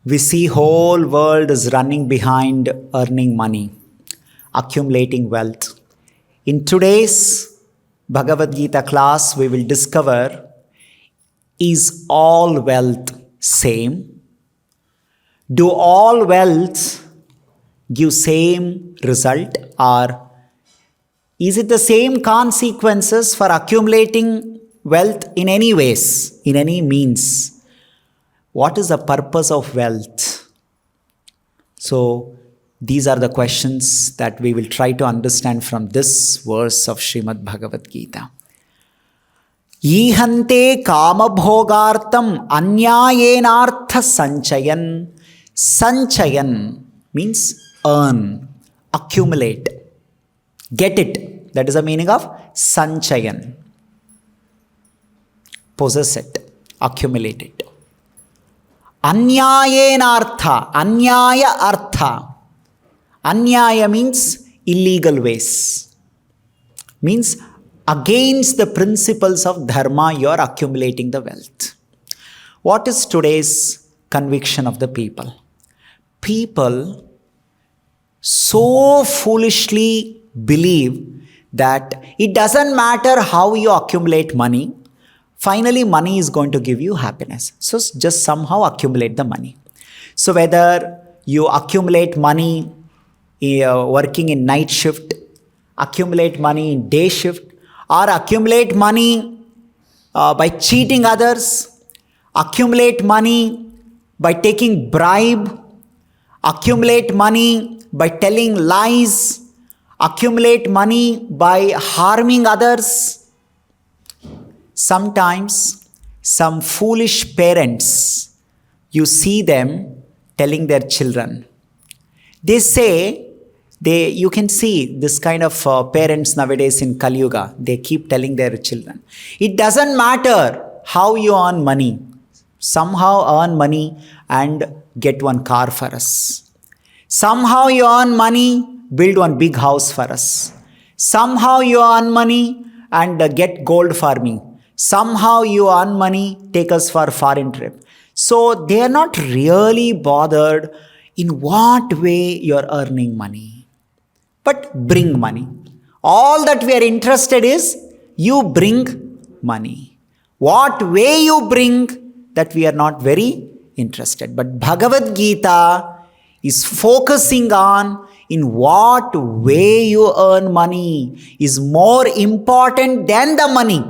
We see whole world is running behind earning money, accumulating wealth. In today's Bhagavad Gita class, we will discover, is all wealth same? Do all wealth give same result, or is it the same consequences for accumulating wealth in any ways, in any means? What is the purpose of wealth? So, these are the questions that we will try to understand from this verse of Srimad Bhagavad Gita. Ihante kamabhogartam anyayenartha sanchayan. Sanchayan means earn, accumulate, get it. That is the meaning of sanchayan. Possess it, accumulate it. Anyayenartha, anyaya artha. Anyaya means illegal ways. Means against the principles of dharma, you are accumulating the wealth. What is today's conviction of the people? People so foolishly believe that it doesn't matter how you accumulate money, finally money is going to give you happiness. So just somehow accumulate the money. So whether you accumulate money working in night shift, accumulate money in day shift, or accumulate money by cheating others, accumulate money by taking bribe, accumulate money by telling lies, accumulate money by harming others. Sometimes some foolish parents, you see them telling their children. They say, you can see this kind of parents nowadays in Kali Yuga. They keep telling their children, it doesn't matter how you earn money. Somehow earn money and get one car for us. Somehow you earn money, build one big house for us. Somehow you earn money and get gold for me. Somehow you earn money, take us for a foreign trip. So they are not really bothered in what way you are earning money. But bring money. All that we are interested is you bring money. What way you bring, that we are not very interested. But Bhagavad Gita is focusing on in what way you earn money is more important than the money.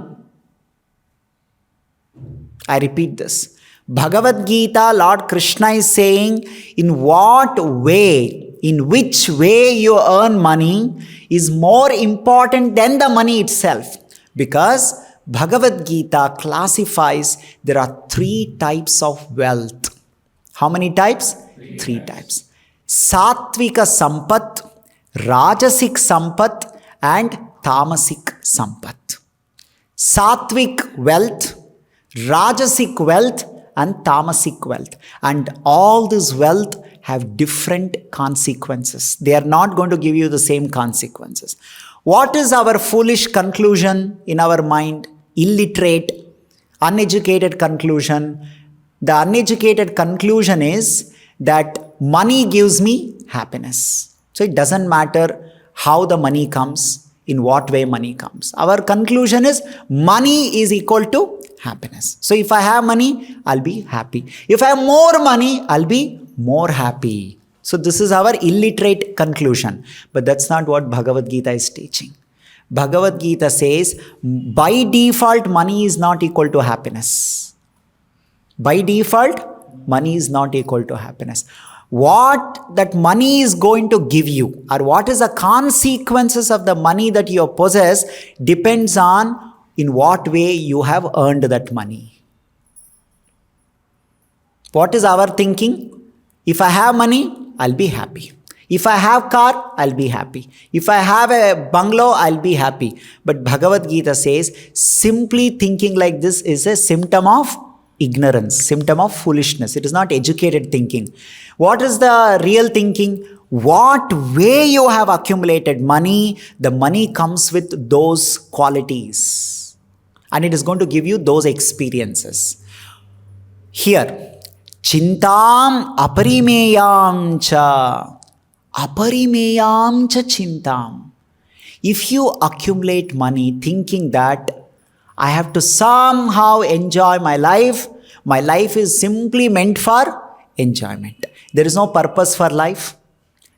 I repeat this. Bhagavad Gita, Lord Krishna is saying, in what way, in which way you earn money is more important than the money itself. Because Bhagavad Gita classifies there are 3 types of wealth. How many types? 3 types. Sattvika Sampat, Raja-sik Sampat, and Tama-sik Sampat. Sattvik wealth, Raja-sik wealth, and Tama-sik wealth. And all this wealth have different consequences. They are not going to give you the same consequences. What is our foolish conclusion in our mind? Illiterate, uneducated conclusion. The uneducated conclusion is that money gives me happiness. So it doesn't matter how the money comes, in what way money comes. Our conclusion is money is equal to happiness. So if I have money, I'll be happy. If I have more money, I'll be more happy. So this is our illiterate conclusion. But that's not what Bhagavad Gita is teaching. Bhagavad Gita says, by default, money is not equal to happiness. By default, money is not equal to happiness. What that money is going to give you, or what is the consequences of the money that you possess, depends on in what way you have earned that money. What is our thinking? If I have money, I'll be happy. If I have car, I'll be happy. If I have a bungalow, I'll be happy. But Bhagavad Gita says, simply thinking like this is a symptom of ignorance, symptom of foolishness. It is not educated thinking. What is the real thinking? What way you have accumulated money, the money comes with those qualities. And it is going to give you those experiences. Here, Chintam aparimeyam cha. Aparimeyam cha chintam. If you accumulate money thinking that I have to somehow enjoy my life is simply meant for enjoyment. There is no purpose for life.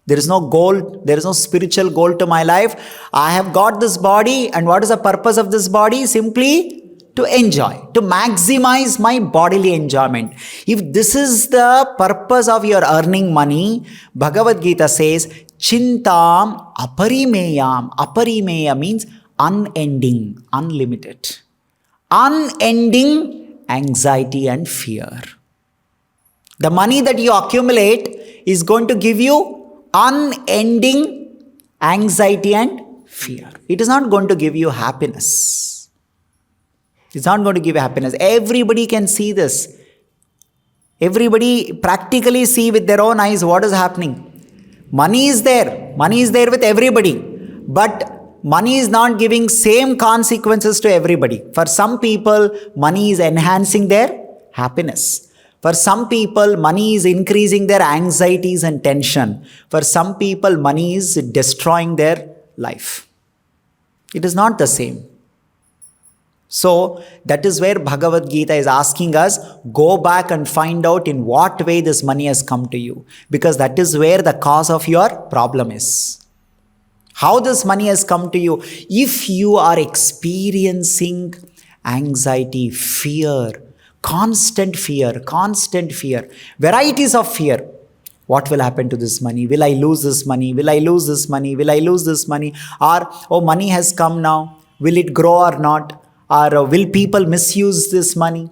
There is no goal. There is no spiritual goal to my life. I have got this body, and what is the purpose of this body? Simply to enjoy, to maximize my bodily enjoyment. If this is the purpose of your earning money, Bhagavad Gita says, Chintam aparimeyam. Aparimeya means unending, unlimited. Unending anxiety and fear. The money that you accumulate is going to give you unending anxiety and fear. It is not going to give you happiness. It's not going to give you happiness. Everybody can see this. Everybody practically see with their own eyes what is happening. Money is there. Money is there with everybody. But money is not giving same consequences to everybody. For some people, money is enhancing their happiness. For some people, money is increasing their anxieties and tension. For some people, money is destroying their life. It is not the same. So, that is where Bhagavad Gita is asking us, go back and find out in what way this money has come to you. Because that is where the cause of your problem is. How this money has come to you. If you are experiencing anxiety, fear, constant fear, varieties of fear. What will happen to this money? Will I lose this money? Will I lose this money? Will I lose this money? Or, oh, money has come now. Will it grow or not? Or will people misuse this money?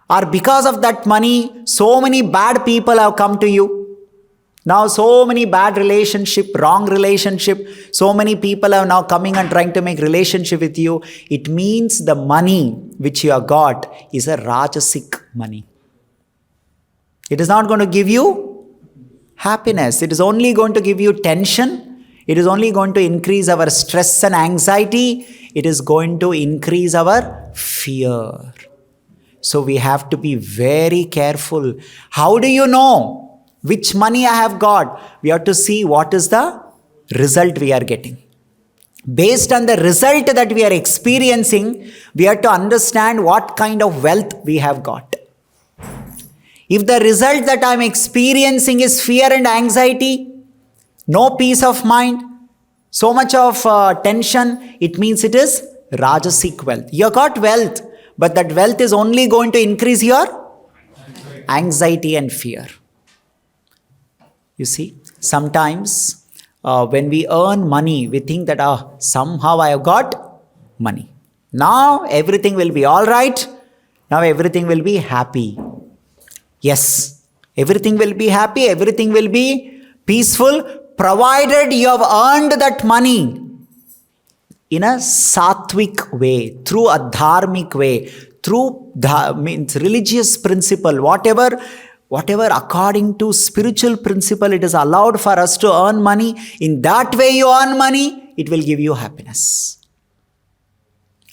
Or because of that money, so many bad people have come to you. Now so many bad relationship, wrong relationship, so many people are now coming and trying to make relationship with you. It means the money which you have got is a Raja-sik money. It is not going to give you happiness. It is only going to give you tension. It is only going to increase our stress and anxiety. It is going to increase our fear. So we have to be very careful. How do you know which money I have got? We have to see what is the result we are getting. Based on the result that we are experiencing, we have to understand what kind of wealth we have got. If the result that I am experiencing is fear and anxiety, no peace of mind, so much of tension, it means it is Raja-sik wealth. You got wealth, but that wealth is only going to increase your anxiety and fear. You see, sometimes when we earn money, we think that somehow I have got money. Now everything will be all right. Now everything will be happy. Yes, everything will be happy. Everything will be peaceful, provided you have earned that money in a sattvic way, through a dharmic way, through means religious principle, whatever according to spiritual principle it is allowed for us to earn money. In that way you earn money, it will give you happiness.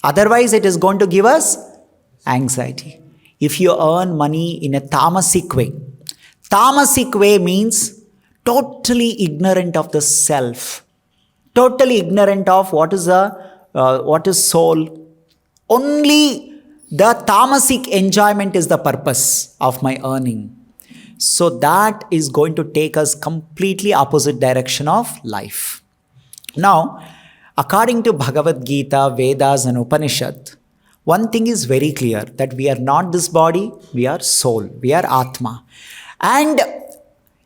Otherwise it is going to give us anxiety. If you earn money in a Tama-sik way, Tama-sik way means totally ignorant of the self, totally ignorant of what is soul. Only the Tama-sik enjoyment is the purpose of my earning. So that is going to take us completely opposite direction of life. Now, according to Bhagavad Gita, Vedas and Upanishad, one thing is very clear, that we are not this body, we are soul, we are Atma. And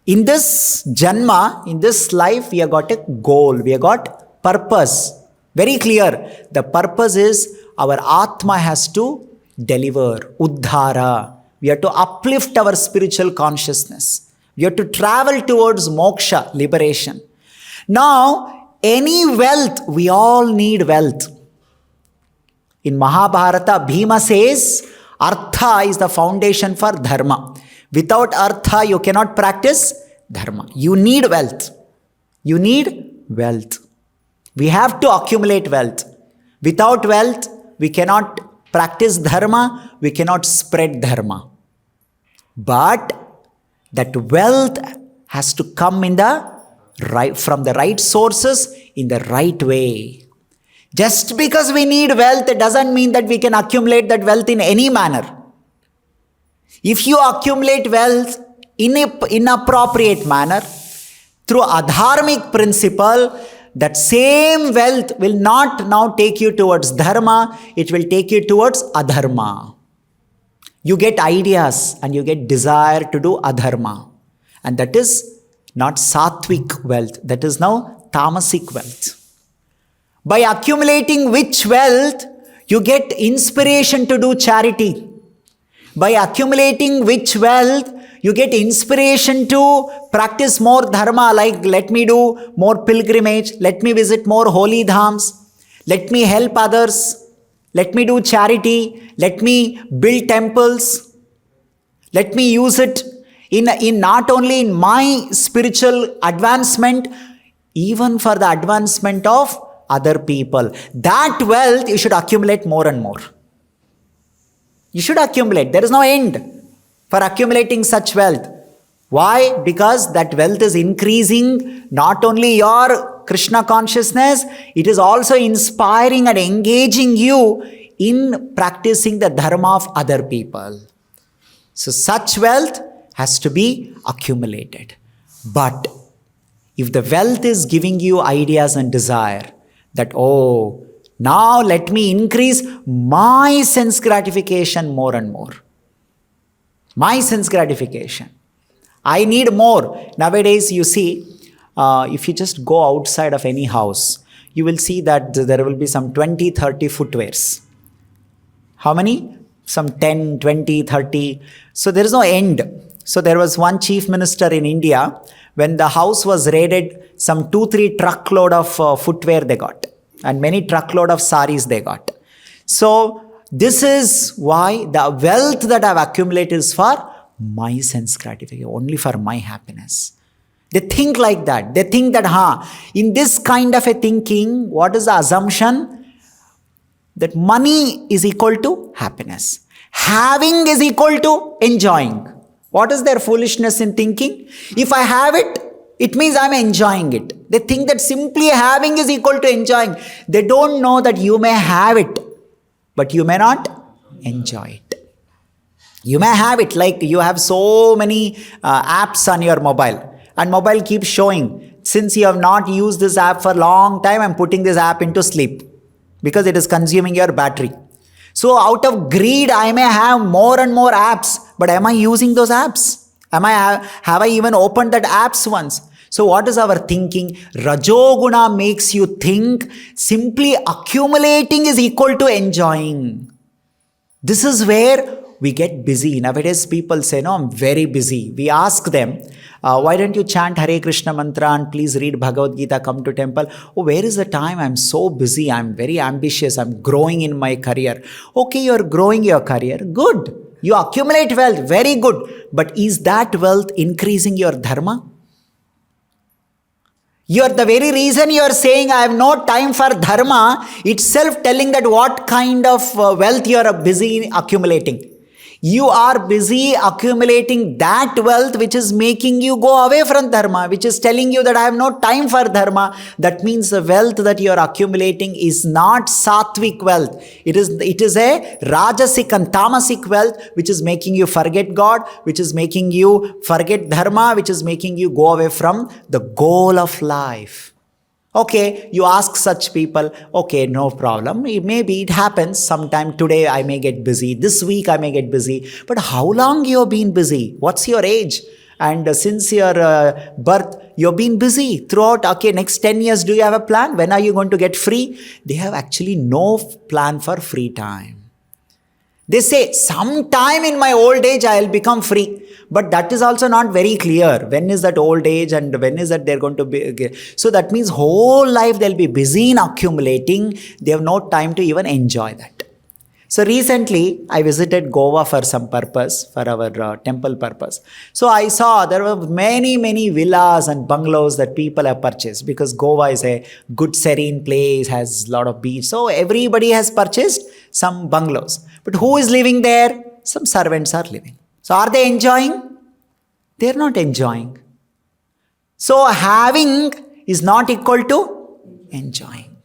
in this Janma, in this life, we have got a goal, we have got purpose. Very clear. The purpose is our Atma has to deliver, Uddhara. We have to uplift our spiritual consciousness. We have to travel towards moksha, liberation. Now, any wealth, we all need wealth. In Mahabharata, Bhima says, Artha is the foundation for dharma. Without Artha, you cannot practice dharma. You need wealth. You need wealth. We have to accumulate wealth. Without wealth, we cannot practice dharma. We cannot spread dharma. But that wealth has to come from the right sources in the right way. Just because we need wealth, it doesn't mean that we can accumulate that wealth in any manner. If you accumulate wealth in an inappropriate manner, through a dharmic principle, that same wealth will not now take you towards dharma, it will take you towards adharma. You get ideas and you get desire to do adharma. And that is not sattvic wealth, that is now Tama-sik wealth. By accumulating which wealth, you get inspiration to do charity. By accumulating which wealth, you get inspiration to practice more dharma, like let me do more pilgrimage, let me visit more holy dhams, let me help others, let me do charity, let me build temples, let me use it in not only in my spiritual advancement, even for the advancement of other people. That wealth you should accumulate more and more. You should accumulate. There is no end for accumulating such wealth. Why? Because that wealth is increasing not only your Krishna consciousness, it is also inspiring and engaging you in practicing the dharma of other people. So such wealth has to be accumulated. But if the wealth is giving you ideas and desire that, oh, now let me increase my sense gratification more and more. My sense gratification. I need more. Nowadays, you see, if you just go outside of any house, you will see that there will be some 20, 30 footwears. How many? Some 10, 20, 30. So there is no end. So there was one chief minister in India, when the house was raided, some 2-3 truckload of footwear they got. And many truckload of saris they got. So this is why the wealth that I have accumulated is for my sense gratification, only for my happiness. They think like that. They think that, in this kind of a thinking, what is the assumption? That money is equal to happiness. Having is equal to enjoying. What is their foolishness in thinking? If I have it, it means I'm enjoying it. They think that simply having is equal to enjoying. They don't know that you may have it, but you may not enjoy it. You may have it, like you have so many apps on your mobile, and mobile keeps showing, since you have not used this app for a long time, I'm putting this app into sleep because it is consuming your battery. So out of greed, I may have more and more apps, but am I using those apps? Have I even opened that apps once? So what is our thinking? Rajoguna makes you think simply accumulating is equal to enjoying. This is where we get busy. Nowadays people say, no, I'm very busy. We ask them, why don't you chant Hare Krishna mantra and please read Bhagavad Gita, come to temple? Oh, where is the time? I'm so busy. I'm very ambitious. I'm growing in my career. Okay, you're growing your career. Good. You accumulate wealth. Very good. But is that wealth increasing your dharma? You're the very reason you're saying I have no time for dharma itself telling that what kind of wealth you're busy accumulating. You are busy accumulating that wealth which is making you go away from dharma, which is telling you that I have no time for dharma. That means the wealth that you are accumulating is not sattvic wealth. It is a Raja-sik and Tama-sik wealth which is making you forget God, which is making you forget dharma, which is making you go away from the goal of life. Okay, you ask such people, okay, no problem. Maybe it happens sometime. Today I may get busy. This week I may get busy. But how long you have been busy? What's your age? And since your birth, you've been busy throughout. Okay, next 10 years, do you have a plan? When are you going to get free? They have actually no plan for free time. They say, sometime in my old age, I'll become free. But that is also not very clear. When is that old age and when is that they're going to be? So that means whole life they'll be busy in accumulating. They have no time to even enjoy that. So recently, I visited Goa for some purpose, for our temple purpose. So I saw there were many villas and bungalows that people have purchased because Goa is a good serene place, has a lot of beach. So everybody has purchased some bungalows. But who is living there? Some servants are living. So are they enjoying? They're not enjoying. So having is not equal to enjoying.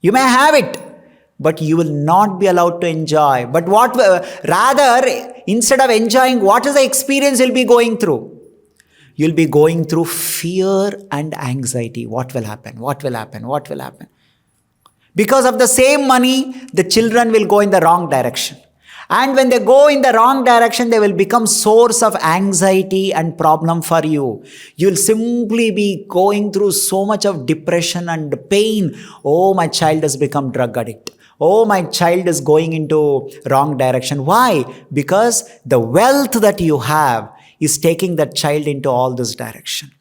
You may have it, but you will not be allowed to enjoy. But rather, instead of enjoying, what is the experience you'll be going through? You'll be going through fear and anxiety. What will happen? What will happen? What will happen? Because of the same money, the children will go in the wrong direction. And when they go in the wrong direction, they will become source of anxiety and problem for you. You'll simply be going through so much of depression and pain. Oh, my child has become drug addict. Oh, my child is going into wrong direction. Why? Because the wealth that you have is taking that child into all this direction.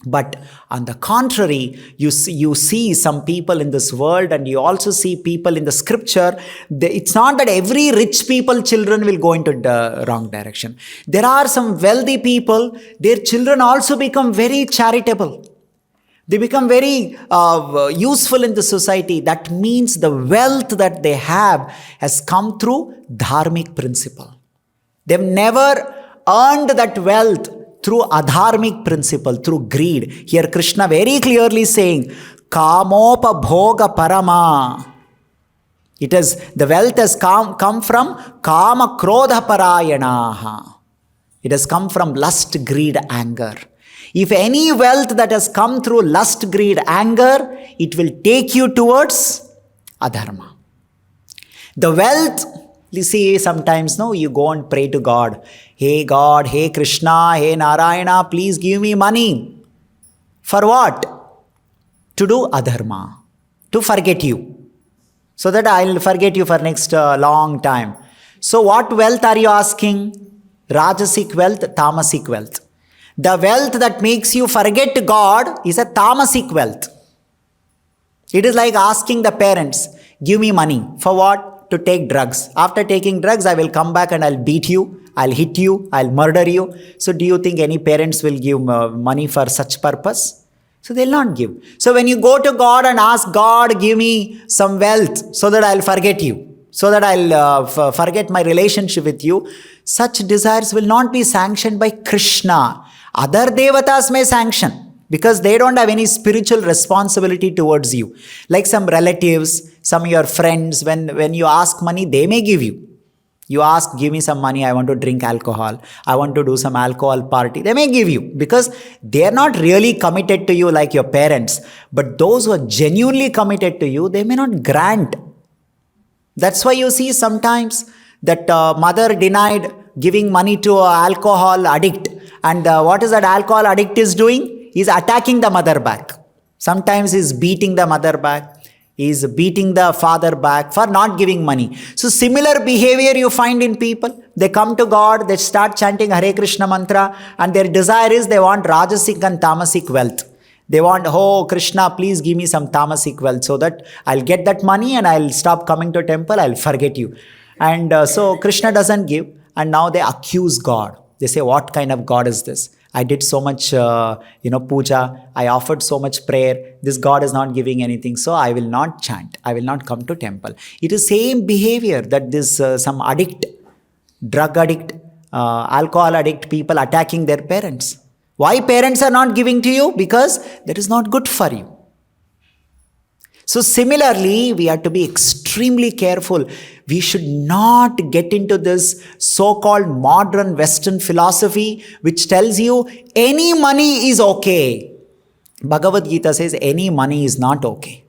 But on the contrary, you see some people in this world, and you also see people in the scripture. It's not that every rich people, children will go into the wrong direction. There are some wealthy people, their children also become very charitable. They become very useful in the society. That means the wealth that they have has come through dharmic principle. They've never earned that wealth through adharmic principle, through greed. Here Krishna very clearly saying, Kamopa bhoga parama. The wealth has come from kama krodha parayanaha. It has come from lust, greed, anger. If any wealth that has come through lust, greed, anger, it will take you towards adharma. The wealth, you see, sometimes you go and pray to God. Hey God, hey Krishna, hey Narayana, please give me money. For what? To do adharma. To forget you. So that I'll forget you for next long time. So what wealth are you asking? Raja-sik wealth, Tama-sik wealth. The wealth that makes you forget God is a Tama-sik wealth. It is like asking the parents, give me money. For what? To take drugs. After taking drugs, I will come back and I'll beat you, I'll hit you, I'll murder you. So do you think any parents will give money for such purpose? So they'll not give. So when you go to God and ask God, give me some wealth so that I'll forget you, so that I'll forget my relationship with you, such desires will not be sanctioned by Krishna. Other devatas may sanction, because they don't have any spiritual responsibility towards you. Like some relatives, some of your friends, when you ask money, they may give you. You ask, give me some money, I want to drink alcohol, I want to do some alcohol party. They may give you, because they are not really committed to you like your parents. But those who are genuinely committed to you, they may not grant. That's why you see sometimes that mother denied giving money to an alcohol addict. And what is that alcohol addict is doing? He's attacking the mother back. Sometimes he's beating the mother back. He's beating the father back for not giving money. So similar behavior you find in people. They come to God, they start chanting Hare Krishna mantra, and their desire is they want Raja-sik and Tama-sik wealth. They want, oh Krishna, please give me some Tama-sik wealth so that I'll get that money and I'll stop coming to temple, I'll forget you. And so Krishna doesn't give, and now they accuse God. They say, what kind of God is this? I did so much, puja. I offered so much prayer. This God is not giving anything. So I will not chant. I will not come to temple. It is same behavior that this some addict, drug addict, alcohol addict people attacking their parents. Why parents are not giving to you? Because that is not good for you. So similarly, we have to be extremely careful. We should not get into this so-called modern Western philosophy which tells you any money is okay. Bhagavad Gita says any money is not okay.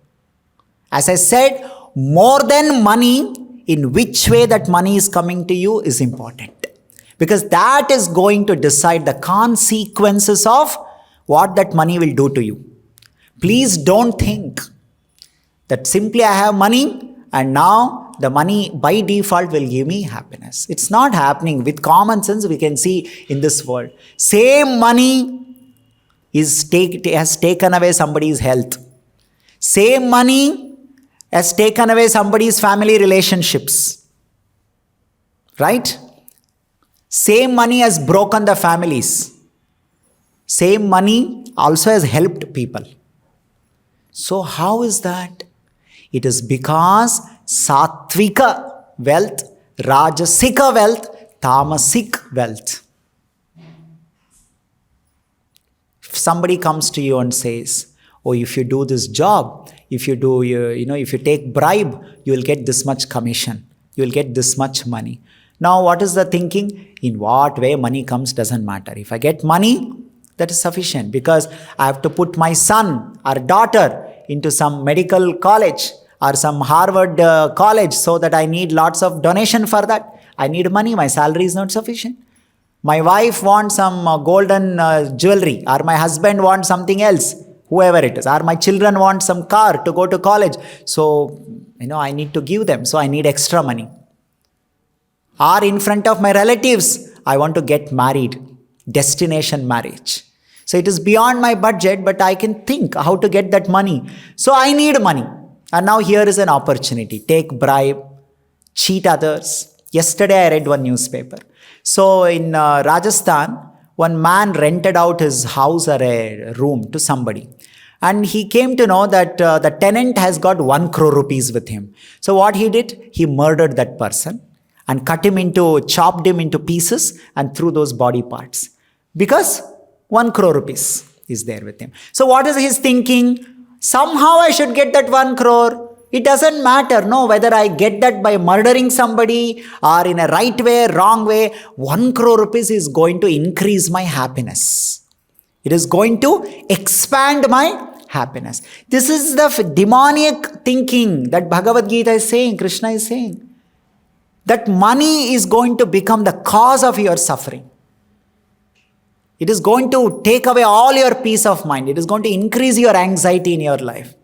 As I said, more than money, in which way that money is coming to you is important. Because that is going to decide the consequences of what that money will do to you. Please don't think that simply I have money and now the money by default will give me happiness. It's not happening. With common sense, we can see in this world. Same money has taken away somebody's health. Same money has taken away somebody's family relationships. Right? Same money has broken the families. Same money also has helped people. So how is that? It is because Sattvika wealth, Rajasika wealth, Tama-sik wealth. If somebody comes to you and says, oh, if you do this job, if you do, if you take bribe, you will get this much commission. You will get this much money. Now, what is the thinking? In what way money comes doesn't matter. If I get money, that is sufficient, because I have to put my son or daughter into some medical college or some Harvard college, so that I need lots of donation for that. I need money. My salary is not sufficient. My wife wants some golden jewelry, or my husband wants something else, whoever it is, or my children want some car to go to college. So, I need to give them. So I need extra money. Or in front of my relatives, I want to get married. Destination marriage. So it is beyond my budget, but I can think how to get that money. So I need money. And now here is an opportunity. Take bribe, cheat others. Yesterday I read one newspaper. So in Rajasthan, one man rented out his house or a room to somebody. And he came to know that the tenant has got 1 crore rupees with him. So what he did? He murdered that person and chopped him into pieces and threw those body parts. Because 1 crore rupees is there with him. So what is his thinking? Somehow I should get that 1 crore. It doesn't matter, no, whether I get that by murdering somebody or in a right way, wrong way. 1 crore rupees is going to increase my happiness. It is going to expand my happiness. This is the demonic thinking that Bhagavad Gita is saying, Krishna is saying. That money is going to become the cause of your suffering. It is going to take away all your peace of mind. It is going to increase your anxiety in your life.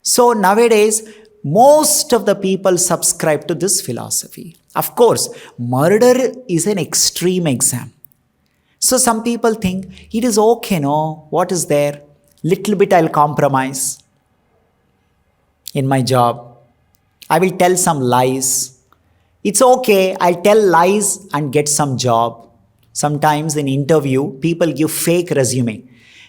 So nowadays, most of the people subscribe to this philosophy. Of course, murder is an extreme exam. So some people think, it is okay, no? What is there? Little bit I'll compromise in my job. I will tell some lies. It's okay, I'll tell lies and get some job. Sometimes in interview, people give fake resume.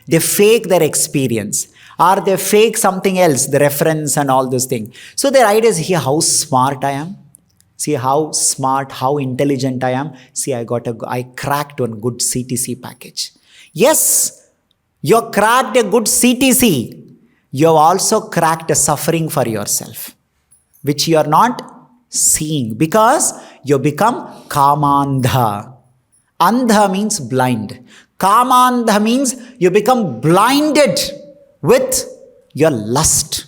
They fake their experience. Or they fake something else, the reference and all those things. So their idea is, here how smart I am. See how smart, how intelligent I am. See, I cracked one good CTC package. Yes, you cracked a good CTC. You have also cracked a suffering for yourself, which you are not seeing, because you become kamandha. Andha means blind. Kamandha means you become blinded with your lust,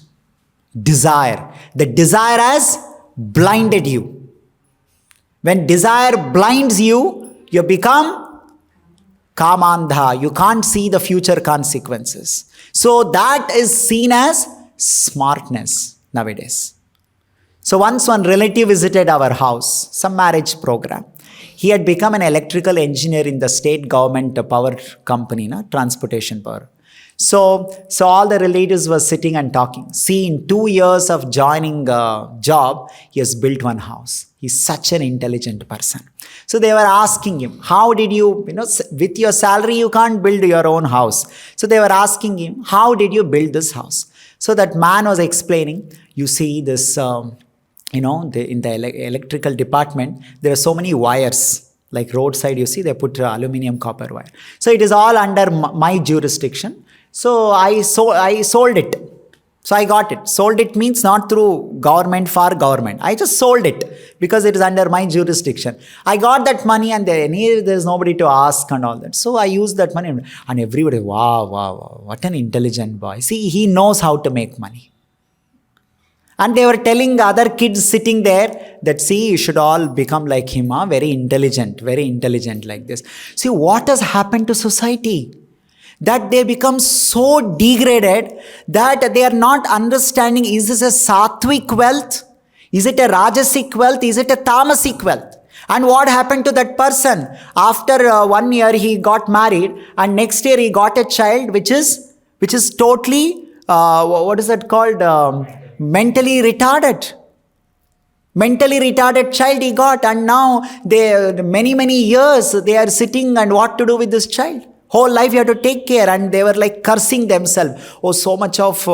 desire. The desire has blinded you. When desire blinds you, you become kamandha. You can't see the future consequences. So that is seen as smartness nowadays. So once one relative visited our house, some marriage program. He had become an electrical engineer in the state government power company, transportation power. So all the relatives were sitting and talking. See, in 2 years of joining a job, he has built one house. He's such an intelligent person. So they were asking him, how did you, with your salary, you can't build your own house. So they were asking him, how did you build this house? So that man was explaining, you see this, in the electrical department, there are so many wires. Like roadside, you see, they put aluminum copper wire. So it is all under my jurisdiction. So I sold it. So I got it. Sold it means not through government for government. I just sold it because it is under my jurisdiction. I got that money and there's nobody to ask and all that. So I used that money and everybody, wow, what an intelligent boy. See, he knows how to make money. And they were telling the other kids sitting there that, see, you should all become like him, very intelligent like this. See, what has happened to society? That they become so degraded that they are not understanding, is this a sattvic wealth? Is it a Raja-sik wealth? Is it a Tama-sik wealth? And what happened to that person? After 1 year, he got married, and next year he got a child which is totally, what is that called? Mentally retarded. Mentally retarded child he got, and now many years they are sitting and what to do with this child? Whole life you have to take care, and they were like cursing themselves. Oh, so much of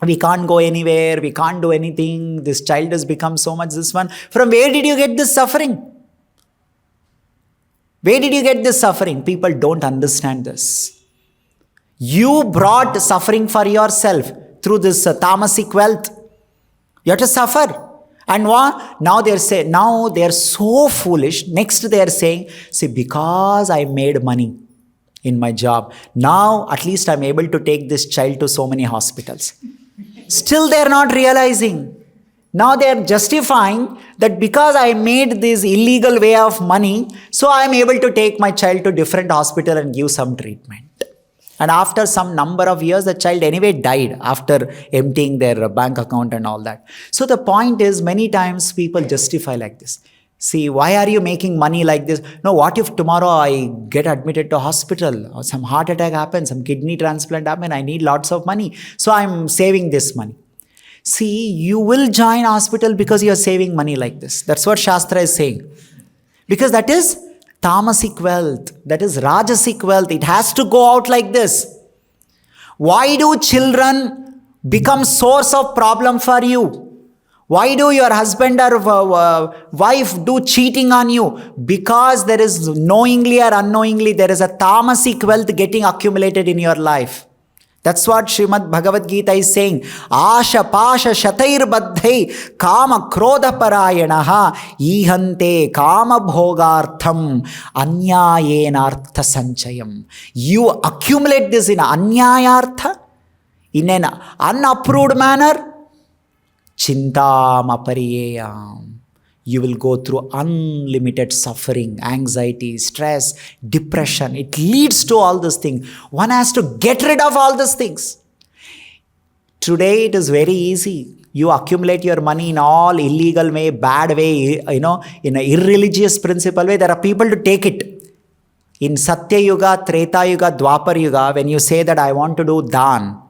we can't go anywhere, we can't do anything. This child has become so much this one. From where did you get this suffering? Where did you get this suffering? People don't understand this. You brought suffering for yourself through this Tama-sik wealth. You have to suffer. And what? Now they're so foolish. Next they are saying, see, because I made money in my job, now at least I'm able to take this child to so many hospitals. Still they're not realizing. Now they're justifying that because I made this illegal way of money, so I'm able to take my child to different hospital and give some treatment. And after some number of years, the child anyway died after emptying their bank account and all that. So the point is, many times people justify like this. See, why are you making money like this? No, what if tomorrow I get admitted to hospital or some heart attack happens, some kidney transplant happens, I need lots of money. So I'm saving this money. See, you will join hospital because you are saving money like this. That's what Shastra is saying. Because that is Tama-sik wealth. That is Raja-sik wealth. It has to go out like this. Why do children become source of problem for you? Why do your husband or wife do cheating on you? Because there is knowingly or unknowingly, there is a Tama-sik wealth getting accumulated in your life. That's what Srimad Bhagavad Gita is saying. Asha pasha shatair baddhai kama krodha parayanaha ihante kama bhogartham anyayenartha sanchayam. You accumulate this in anyayartha, in an unapproved manner, chintam apariyayam. You will go through unlimited suffering, anxiety, stress, depression. It leads to all these things. One has to get rid of all these things. Today it is very easy. You accumulate your money in all illegal way, bad way, in an irreligious principle way. There are people to take it. In Satya Yuga, Treta Yuga, Dwapar Yuga, when you say that I want to do dhan,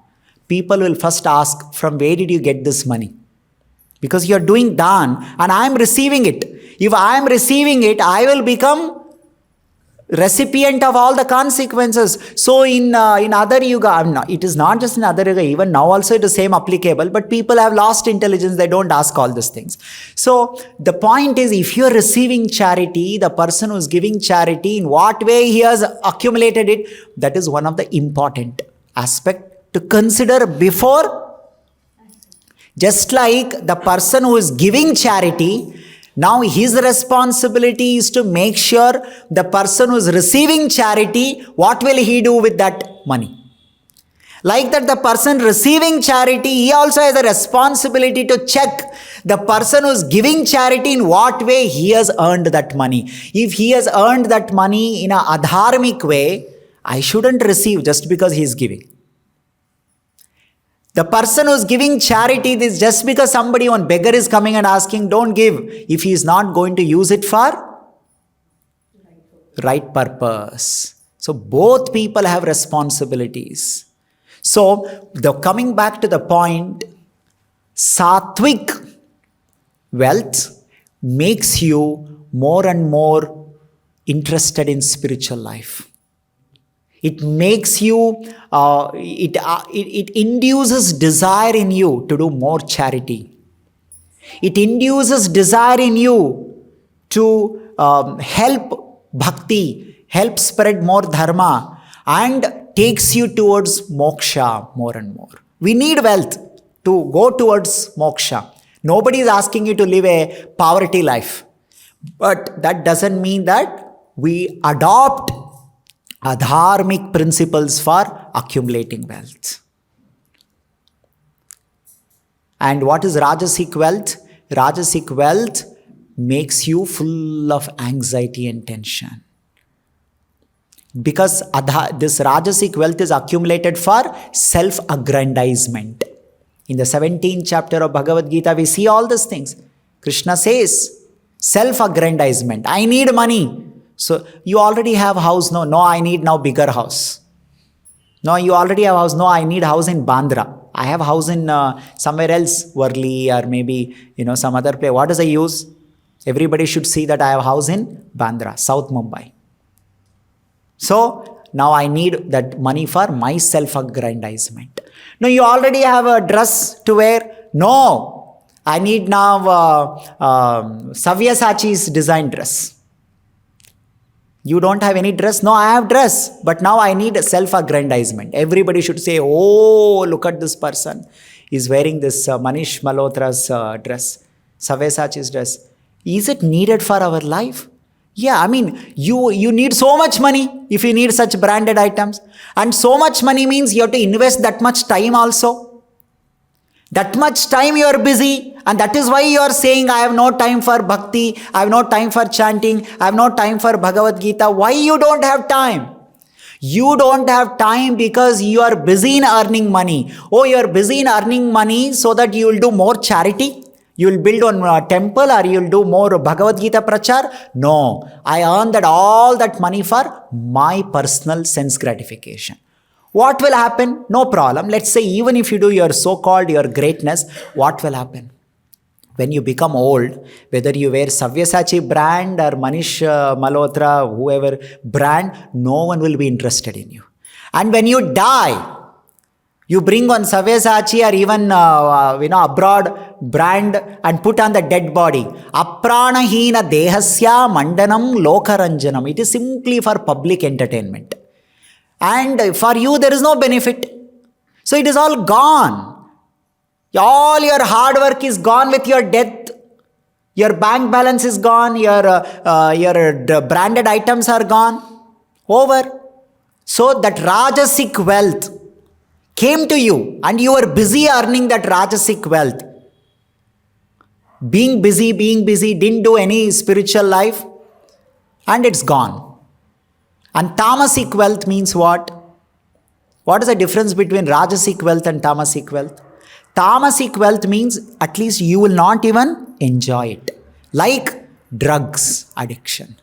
people will first ask, from where did you get this money? Because you are doing dhan and I am receiving it. If I am receiving it, I will become recipient of all the consequences. So in other yuga, it is not just in other yuga, even now also it is same applicable, but people have lost intelligence, they don't ask all these things. So the point is, if you are receiving charity, the person who is giving charity, in what way he has accumulated it, that is one of the important aspect to consider before. Just like the person who is giving charity, now his responsibility is to make sure the person who is receiving charity, what will he do with that money? Like that, the person receiving charity, he also has a responsibility to check the person who is giving charity in what way he has earned that money. If he has earned that money in a adharmic way, I shouldn't receive just because he is giving. The person who is giving charity, this just because one beggar is coming and asking, don't give, if he is not going to use it for right purpose. So both people have responsibilities. So coming back to the point, sattvic wealth makes you more and more interested in spiritual life. It makes you, it induces desire in you to do more charity. It induces desire in you to help bhakti, help spread more dharma, and takes you towards moksha more and more. We need wealth to go towards moksha. Nobody is asking you to live a poverty life. But that doesn't mean that we adopt adharmic principles for accumulating wealth. And what is Raja-sik wealth? Raja-sik wealth makes you full of anxiety and tension. Because this Raja-sik wealth is accumulated for self-aggrandizement. In the 17th chapter of Bhagavad Gita, we see all these things. Krishna says, self-aggrandizement. I need money. So you already have house. No, I need now bigger house. No, you already have house. No, I need house in Bandra. I have house in somewhere else, Worli or maybe, some other place. What does I use? Everybody should see that I have house in Bandra, South Mumbai. So now I need that money for my self-aggrandizement. No, you already have a dress to wear. No, I need now Sabyasachi's design dress. You don't have any dress? No, I have dress. But now I need self-aggrandizement. Everybody should say, oh, look at this person. He's wearing this Manish Malhotra's dress, Sabyasachi's dress. Is it needed for our life? Yeah, I mean, you need so much money if you need such branded items. And so much money means you have to invest that much time also. That much time you are busy, and that is why you are saying, I have no time for bhakti, I have no time for chanting, I have no time for Bhagavad Gita. Why you don't have time? You don't have time because you are busy in earning money. Oh, you are busy in earning money so that you will do more charity? You will build one temple, or you will do more Bhagavad Gita prachar? No, I earn all that money for my personal sense gratification. What will happen? No problem. Let's say even if you do your so-called your greatness, what will happen? When you become old, whether you wear Sabyasachi brand or Manish Malhotra, whoever brand, no one will be interested in you. And when you die, you bring one Sabyasachi or even abroad brand and put on the dead body. Apranahina dehasya mandanam lokaranjanam. It is simply for public entertainment. And for you, there is no benefit. So it is all gone. All your hard work is gone with your death. Your bank balance is gone. Your branded items are gone. Over. So that Raja-sik wealth came to you, and you were busy earning that Raja-sik wealth. Being busy, didn't do any spiritual life, and it's gone. And Tama-sik wealth means what? What is the difference between Raja-sik wealth and Tama-sik wealth? Tama-sik wealth means at least you will not even enjoy it. Like drugs addiction,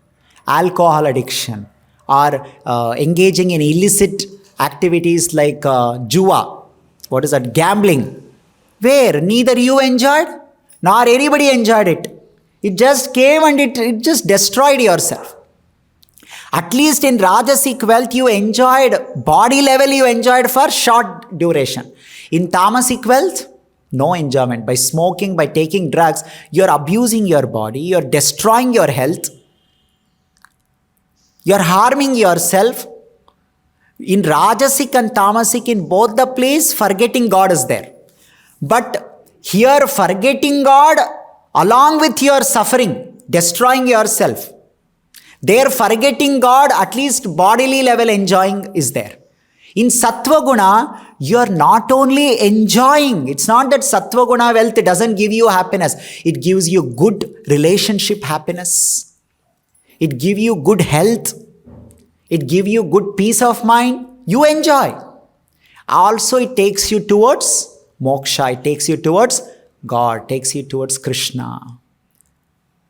alcohol addiction, or engaging in illicit activities like jua. What is that? Gambling. Where neither you enjoyed nor anybody enjoyed it. It just came and it just destroyed yourself. At least in Raja-sik wealth, you enjoyed, body level you enjoyed for short duration. In Tama-sik wealth, no enjoyment. By smoking, by taking drugs, you're abusing your body, you're destroying your health, you're harming yourself. In Raja-sik and Tama-sik, in both the place, forgetting God is there. But here, forgetting God along with your suffering, destroying yourself. There, forgetting God, at least bodily level enjoying is there. In Sattva Guna, you are not only enjoying. It's not that Sattva Guna wealth doesn't give you happiness. It gives you good relationship happiness. It gives you good health. It gives you good peace of mind. You enjoy. Also, it takes you towards moksha. It takes you towards God. Takes you towards Krishna.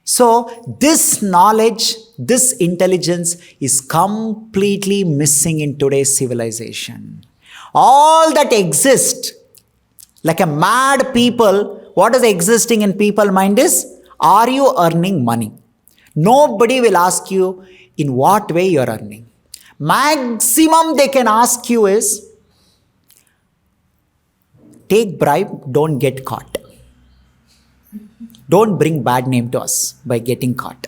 So, this knowledge, this intelligence is completely missing in today's civilization. All that exists, like a mad people, what is existing in people's mind is, are you earning money? Nobody will ask you in what way you are earning. Maximum they can ask you is, take bribe, don't get caught. Don't bring bad name to us by getting caught.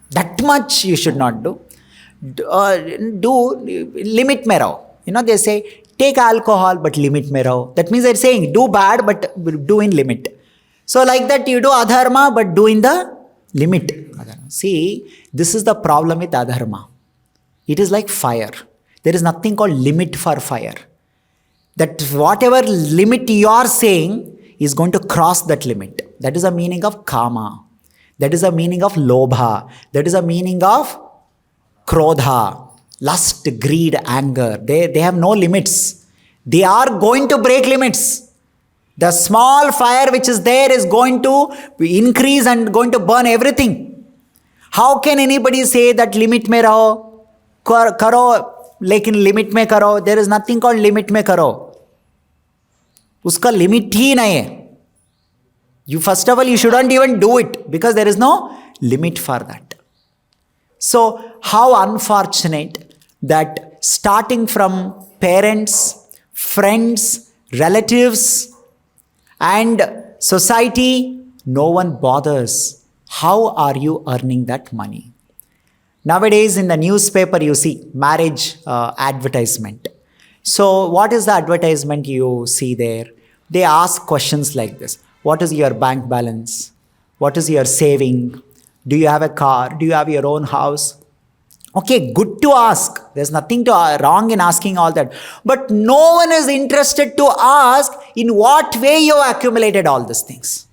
That much you should not do. Do limit mein raho. They say, take alcohol but limit mein raho. That means they're saying, do bad but do in limit. So like that you do adharma but do in the limit. See, this is the problem with adharma. It is like fire. There is nothing called limit for fire. That whatever limit you are saying is going to cross that limit. That is the meaning of kama. That is the meaning of lobha. That is the meaning of krodha. Lust, greed, anger. They have no limits. They are going to break limits. The small fire which is there is going to increase and going to burn everything. How can anybody say that limit mein raho? Karo, lekin limit mein karo. There is nothing called limit mein karo. Uska limit ही नहीं है. You first of all, you shouldn't even do it because there is no limit for that. So how unfortunate that starting from parents, friends, relatives and society, no one bothers. How are you earning that money? Nowadays in the newspaper you see marriage advertisement. So what is the advertisement you see there? They ask questions like this. What is your bank balance? What is your saving? Do you have a car? Do you have your own house? Okay, good to ask. There's nothing wrong in asking all that. But no one is interested to ask in what way you have accumulated all these things.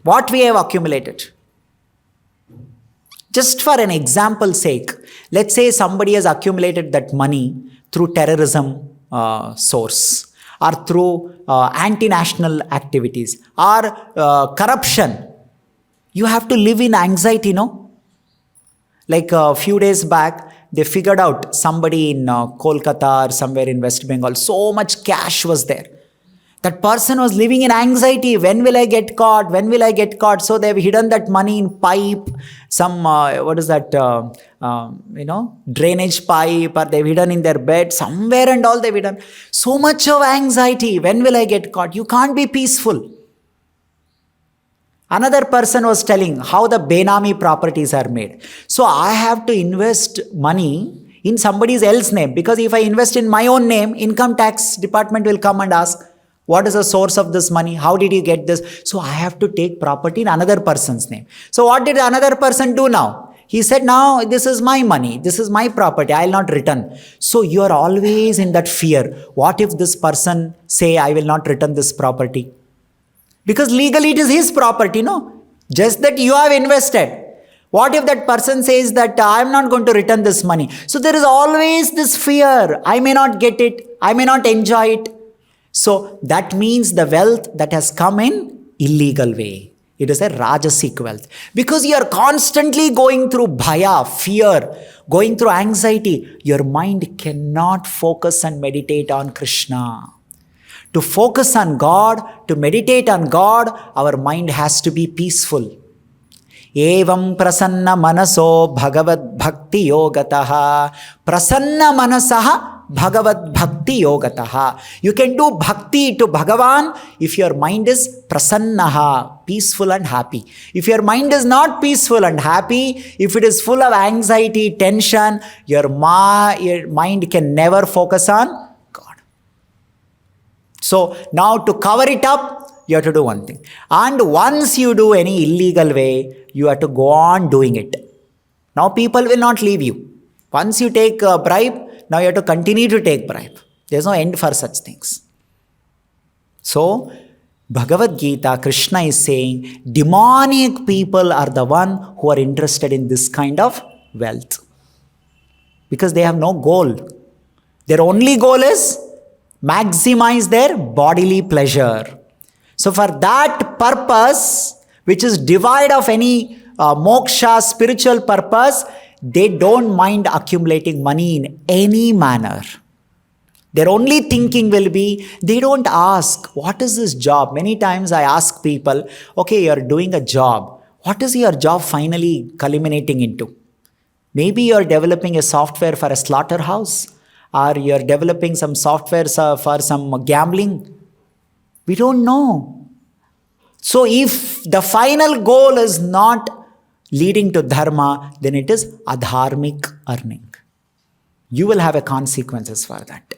What we have accumulated. Just for an example's sake, let's say somebody has accumulated that money through terrorism source, or through anti-national activities, or corruption. You have to live in anxiety, no? Like a few days back, they figured out somebody in Kolkata or somewhere in West Bengal, so much cash was there. That person was living in anxiety. When will I get caught? When will I get caught? So they've hidden that money in pipe, some, drainage pipe, or they've hidden in their bed, somewhere and all they've hidden. So much of anxiety. When will I get caught? You can't be peaceful. Another person was telling how the Benami properties are made. So I have to invest money in somebody else's name, because if I invest in my own name, income tax department will come and ask, what is the source of this money? How did you get this? So I have to take property in another person's name. So what did another person do now? He said, now this is my money. This is my property. I will not return. So you are always in that fear. What if this person say, I will not return this property? Because legally it is his property, no? Just that you have invested. What if that person says that I am not going to return this money? So there is always this fear. I may not get it. I may not enjoy it. So that means the wealth that has come in illegal way. It is a Raja-sik wealth. Because you are constantly going through bhaya, fear, going through anxiety. Your mind cannot focus and meditate on Krishna. To focus on God, to meditate on God, our mind has to be peaceful. Evam prasanna manaso bhagavad bhakti yogataha. Prasanna manasaha Bhagavad Bhakti Yogataha. You can do bhakti to Bhagavan if your mind is prasannaha, peaceful and happy. If your mind is not peaceful and happy, if it is full of anxiety, tension, your mind can never focus on God. So now to cover it up, you have to do one thing. And once you do any illegal way, you have to go on doing it. Now people will not leave you. Once you take a bribe, now you have to continue to take bribe. There is no end for such things. So, Bhagavad Gita, Krishna is saying, demonic people are the one who are interested in this kind of wealth. Because they have no goal. Their only goal is maximize their bodily pleasure. So for that purpose, which is devoid of any moksha, spiritual purpose, they don't mind accumulating money in any manner. Their only thinking will be, they don't ask, what is this job? Many times I ask people, okay, you're doing a job. What is your job finally culminating into? Maybe you're developing a software for a slaughterhouse, or you're developing some software for some gambling. We don't know. So if the final goal is not leading to dharma, then it is adharmic earning. You will have a consequences for that.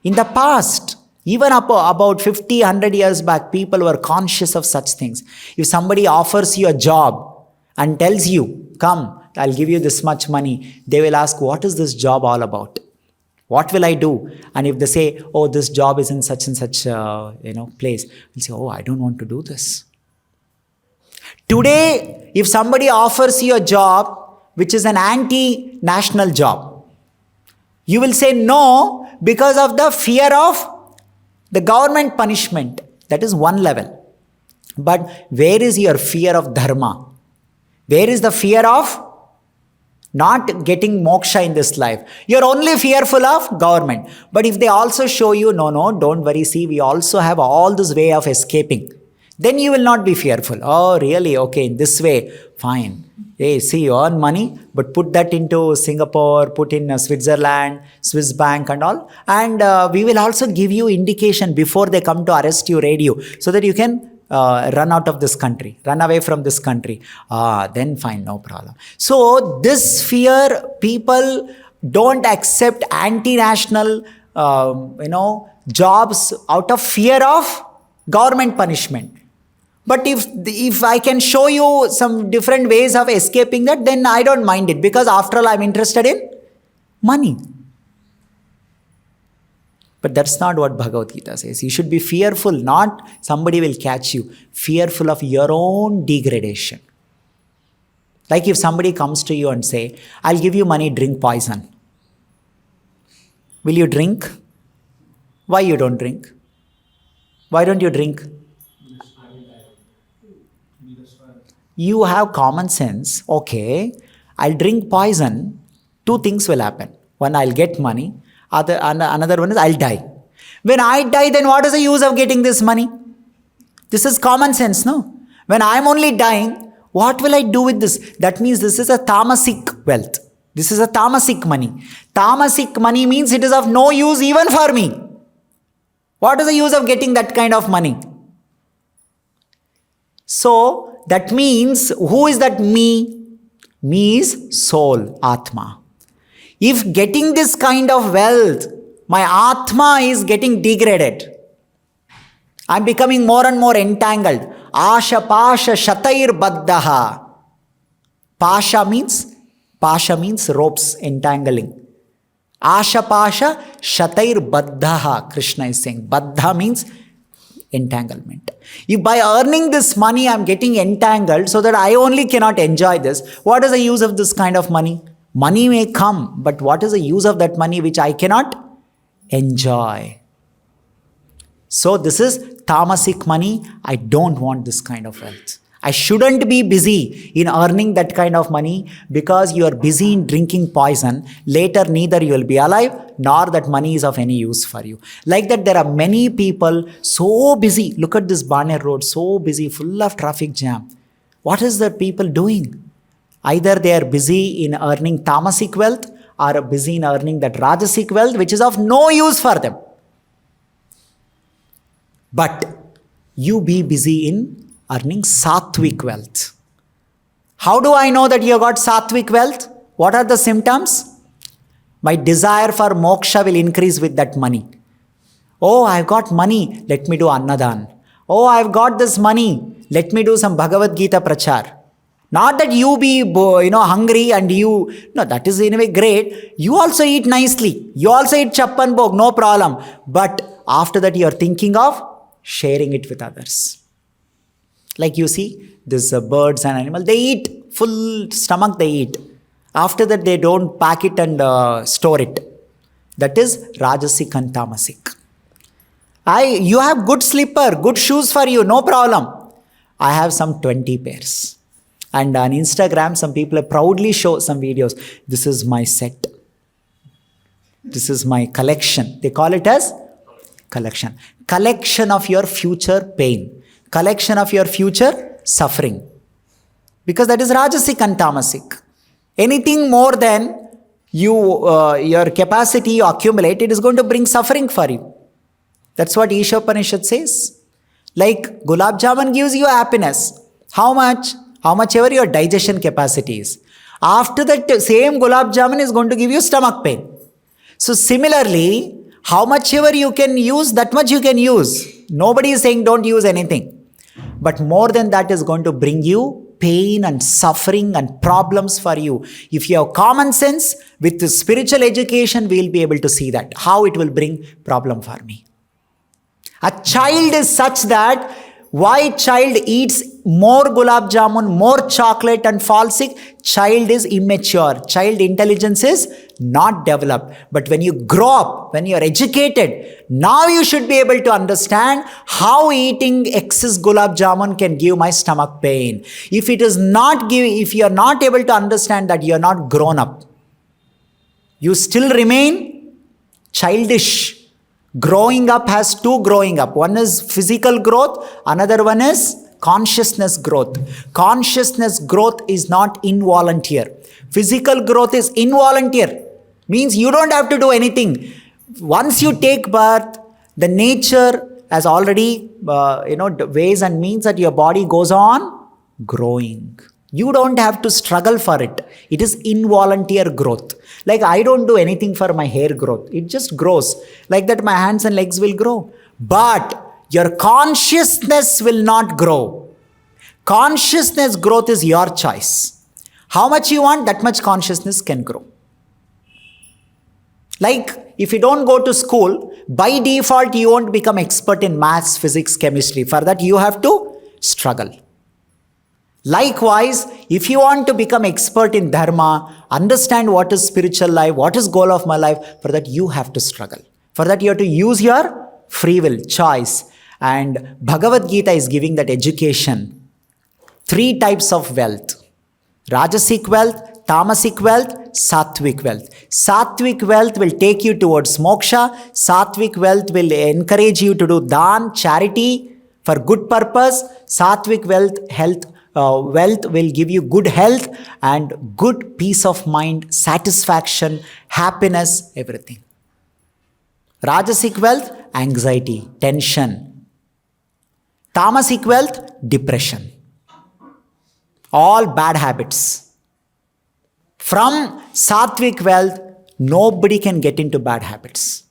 In the past, even about 50, 100 years back, people were conscious of such things. If somebody offers you a job and tells you, come, I'll give you this much money, they will ask, what is this job all about? What will I do? And if they say, oh, this job is in such and such place, we'll say, oh, I don't want to do this. Today, if somebody offers you a job which is an anti-national job, you will say no because of the fear of the government punishment. That is one level. But where is your fear of dharma? Where is the fear of not getting moksha in this life? You're only fearful of government. But if they also show you, no, don't worry, see, we also have all this way of escaping. Then you will not be fearful. Oh, really? Okay, in this way, fine. Hey, see, you earn money, but put that into Singapore, put in Switzerland, Swiss bank and all. And we will also give you indication before they come to arrest you, raid you, so that you can run out of this country, run away from this country. Then fine, no problem. So this fear, people don't accept anti-national, jobs out of fear of government punishment. But if I can show you some different ways of escaping that, then I don't mind it, because after all, I'm interested in money. But that's not what Bhagavad Gita says. You should be fearful, not somebody will catch you. Fearful of your own degradation. Like if somebody comes to you and say, I'll give you money, drink poison. Will you drink? Why you don't drink? Why don't you drink? You have common sense. Okay, I'll drink poison. Two things will happen. One, I'll get money. Another one is I'll die. When I die, then what is the use of getting this money? This is common sense, no? When I'm only dying, what will I do with this? That means this is a Tama-sik wealth. This is a Tama-sik money. Tama-sik money means it is of no use even for me. What is the use of getting that kind of money? So, that means, who is that me? Me is soul, Atma. If getting this kind of wealth, my Atma is getting degraded. I'm becoming more and more entangled. Asha pasha shatair baddaha. Pasha means ropes, entangling. Asha pasha shatair baddaha, Krishna is saying. Baddha means entanglement. If by earning this money I'm getting entangled so that I only cannot enjoy this, what is the use of this kind of money? Money may come, but what is the use of that money which I cannot enjoy? So this is Tama-sik money. I don't want this kind of wealth. I shouldn't be busy in earning that kind of money, because you are busy in drinking poison. Later, neither you will be alive, nor that money is of any use for you. Like that, there are many people so busy. Look at this Baner road, so busy, full of traffic jam. What is the people doing? Either they are busy in earning Tama-sik wealth, or are busy in earning that Raja-sik wealth, which is of no use for them. But you be busy in earning Sattvic wealth. How do I know that you got Sattvic wealth? What are the symptoms? My desire for moksha will increase with that money. Oh, I've got money, let me do Annadan. Oh, I've got this money, let me do some Bhagavad Gita prachar. Not that you be hungry and no, that is in a way great. You also eat nicely. You also eat chappan bhog, no problem. But after that you are thinking of sharing it with others. Like you see, this birds and animals, they eat, full stomach they eat. After that they don't pack it and store it. That is Raja-sik and Tama-sik. You have good slipper, good shoes for you, no problem. I have some 20 pairs. And on Instagram, some people proudly show some videos. This is my set. This is my collection. They call it as collection. Collection of your future pain. Collection of your future suffering. Because that is Raja-sik and Tama-sik. Anything more than your capacity you accumulate, it is going to bring suffering for you. That's what Ishopanishad says. Like gulab jamun gives you happiness. How much? How much ever your digestion capacity is. After that same gulab jamun is going to give you stomach pain. So similarly, how much ever you can use, that much you can use. Nobody is saying don't use anything. But more than that is going to bring you pain and suffering and problems for you. If you have common sense, with the spiritual education, we will be able to see that. How it will bring problem for me. A child is such that why child eats more gulab jamun, more chocolate and falls sick? Child is immature. Child intelligence is not developed. But when you grow up, when you are educated, now you should be able to understand how eating excess gulab jamun can give my stomach pain. If you are not able to understand that, you are not grown up. You still remain childish. Growing up has two growing up. One is physical growth, another one is consciousness growth. Consciousness growth is not involunteer. Physical growth is involunteer. Means you don't have to do anything. Once you take birth, the nature has already, ways and means that your body goes on growing. You don't have to struggle for it. It is involuntary growth. Like I don't do anything for my hair growth. It just grows. Like that my hands and legs will grow. But your consciousness will not grow. Consciousness growth is your choice. How much you want, that much consciousness can grow. Like if you don't go to school, by default you won't become expert in maths, physics, chemistry. For that you have to struggle. Likewise, if you want to become expert in dharma, understand what is spiritual life, what is goal of my life, for that you have to struggle. For that you have to use your free will, choice. And Bhagavad Gita is giving that education. 3 types of wealth. Raja-sik wealth, Tama-sik wealth, Sattvic wealth. Sattvic wealth will take you towards moksha. Sattvic wealth will encourage you to do dan, charity for good purpose. Sattvic wealth will give you good health and good peace of mind, satisfaction, happiness, everything. Raja-sik wealth, anxiety, tension. Tamasic wealth, depression. All bad habits. From Sattvic wealth, nobody can get into bad habits.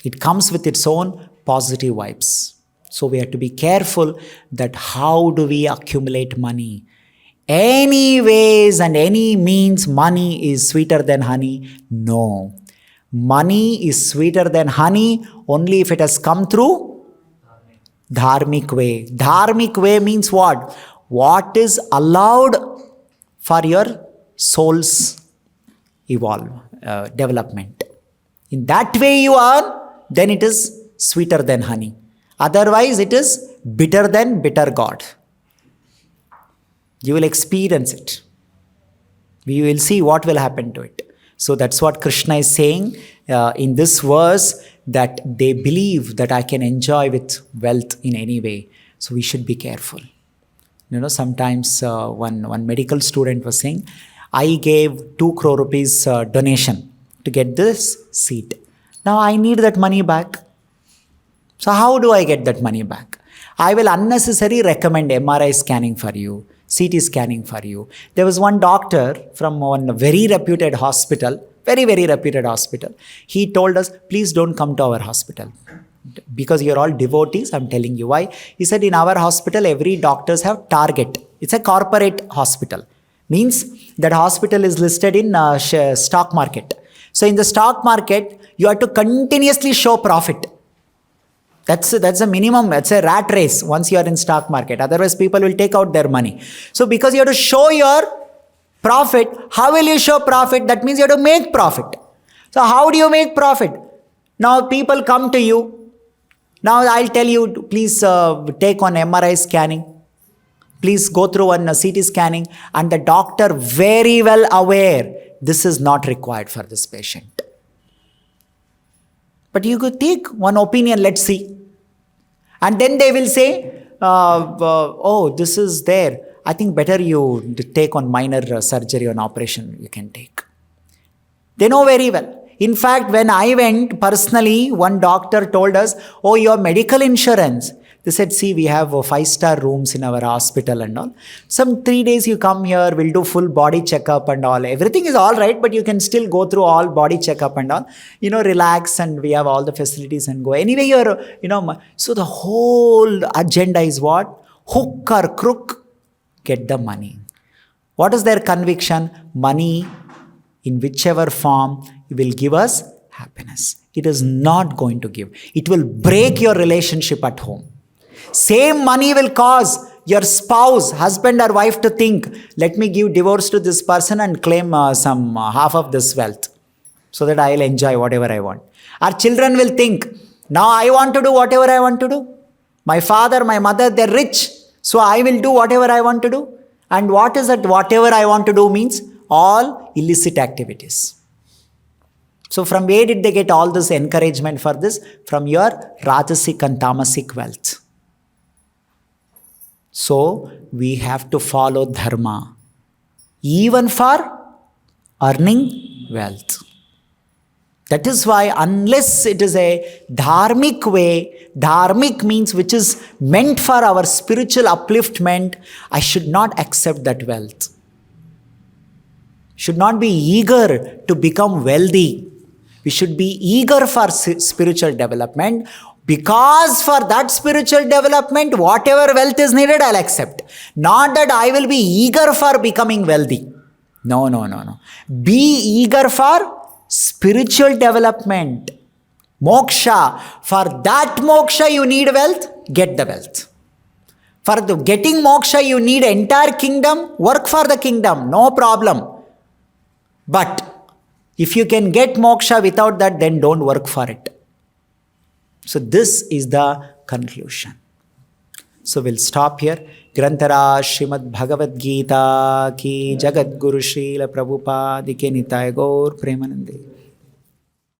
It comes with its own positive vibes. So we have to be careful that how do we accumulate money. Any ways and any means money is sweeter than honey. No. Money is sweeter than honey only if it has come through dharmic way. Dharmic way means what? What is allowed for your soul's development. In that way you earn, then it is sweeter than honey. Otherwise, it is bitter than bitter God. You will experience it. We will see what will happen to it. So that's what Krishna is saying in this verse, that they believe that I can enjoy with wealth in any way. So we should be careful. Sometimes one medical student was saying, I gave 2 crore rupees donation to get this seat. Now I need that money back. So how do I get that money back? I will unnecessarily recommend MRI scanning for you, CT scanning for you. There was one doctor from one very reputed hospital, very reputed hospital. He told us, please don't come to our hospital. Because you're all devotees, I'm telling you why. He said, in our hospital, every doctors have target. It's a corporate hospital. Means that hospital is listed in stock market. So in the stock market, you have to continuously show profit. That's a minimum. That's a rat race once you are in stock market. Otherwise, people will take out their money. So because you have to show your profit, how will you show profit? That means you have to make profit. So how do you make profit? Now people come to you. Now I'll tell you, please take on MRI scanning. Please go through one CT scanning. And the doctor very well aware this is not required for this patient. But you could take one opinion, let's see. And then they will say, oh, this is there. I think better you take on minor surgery or an operation you can take. They know very well. In fact, when I went personally, one doctor told us, oh, your medical insurance. They said, see, we have 5-star rooms in our hospital and all. Some 3 days you come here, we'll do full body checkup and all. Everything is all right, but you can still go through all body checkup and all. Relax, and we have all the facilities and go. Anyway, so the whole agenda is what? Hook or crook, get the money. What is their conviction? Money, in whichever form, will give us happiness. It is not going to give. It will break your relationship at home. Same money will cause your spouse, husband or wife to think, let me give divorce to this person and claim some half of this wealth so that I will enjoy whatever I want. Our children will think, now I want to do whatever I want to do. My father, my mother, they're rich. So I will do whatever I want to do. And what is that whatever I want to do means? All illicit activities. So from where did they get all this encouragement for this? From your Raja-sik and Tama-sik wealth. So we have to follow dharma, even for earning wealth. That is why, unless it is a dharmic way, dharmic means which is meant for our spiritual upliftment, I should not accept that wealth. Should not be eager to become wealthy. We should be eager for spiritual development, because for that spiritual development, whatever wealth is needed, I'll accept. Not that I will be eager for becoming wealthy. No. Be eager for spiritual development. Moksha. For that moksha you need wealth, get the wealth. For the getting moksha you need entire kingdom, work for the kingdom, no problem. But if you can get moksha without that, then don't work for it. So this is the conclusion. So we'll stop here. Grantara Srimad Bhagavad Gita ki Jagat Guru Srila Prabhupada ki Nitai Gaur Premanande.